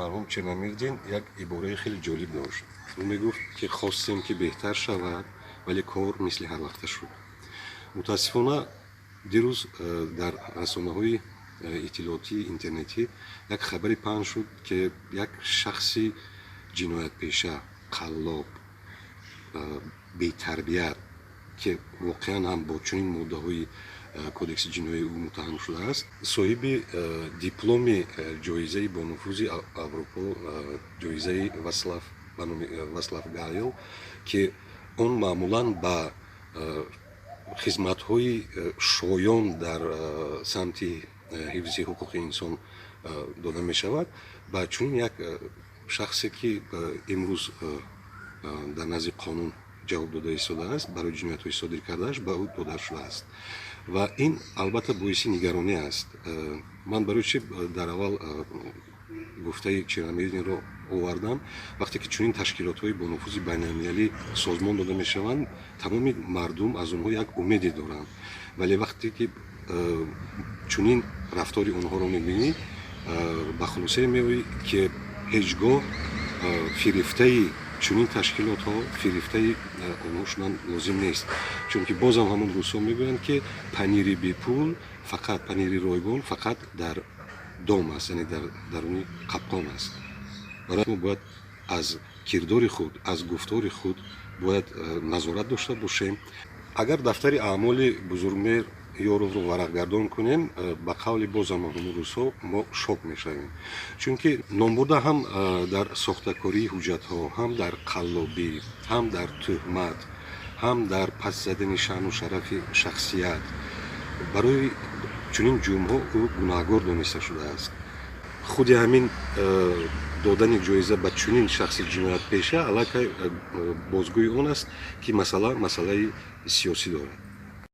марҳум Черномирдин як ибораи хеле ҷолиб дошт. Ӯ мегуфт, ки хостем ки беҳтар шавад, вале кор мисли ҳарвақта шуд. мутаассифона дирӯз дар расонаҳои иттилоотии интернетӣ як хабаре паҳн шуд, ки як шахси ҷиноятпеша, қаллоб, бетарбият, ки воқеан ҳам бо чунин моддаҳои кодекси ҷиноии ӯ муттаҳам шудааст, соҳиби дипломи ҷоизаи бонуфузи Аврупо, ҷоизаи Васлав Гайл, ки он маъмулан ба хизматҳои шоён дар самти ҳифзи ҳуқуқи инсон дода мешавад, ба чунин як шахсе, ки имрӯз дар назди қонун ҷавоб дода истодааст, барои ҷиноятҳои содир кардааш ба ӯ дода шудааст. ва ин албатта боиси нигаронӣ аст. ман барои чи дар аввал гуфтаи Черномирдинро овардам. вақте ки чунин ташкилотҳои бонуфузи байналмилалӣ созмон дода мешаванд, тамоми мардум аз онҳо як умеде доранд, вале вақте ки чунин рафтори онҳоро мебинӣ, ба хулосае меоӣ, ки ҳеҷ гоҳ фирифтаи чунин ташкилотҳо, фирифтаи онҳо шудан лозим нест. чунки бозам ҳамон рӯзҳо мегӯянд, ки панири бепул, фақат панири ройгон фақат дар дом аст, яъне дар даруни қапқон аст. барои мо бояд аз кирдори худ, аз гуфтори худ бояд назорат дошта бошем. агар дафтари аъмоли Бузургмеҳр Ёровро варақгардон кунем, ба қавли бозам ҳамон рӯзҳо мо шок мешавем. чунки номбурда ҳам дар сохтакории ҳуҷҷатҳо, ҳам дар қаллобӣ, ҳам дар тӯҳмат, ҳам дар пас задани шаъну шарафи шахсият, барои чунин ҷурмҳо ӯ гунаҳгор дониста шудааст. худи ҳамин додани ҷоиза ба чунин шахси ҷиноятпеша аллакай бозгӯи он аст, ки масъала масъалаи сиёсӣ дорад.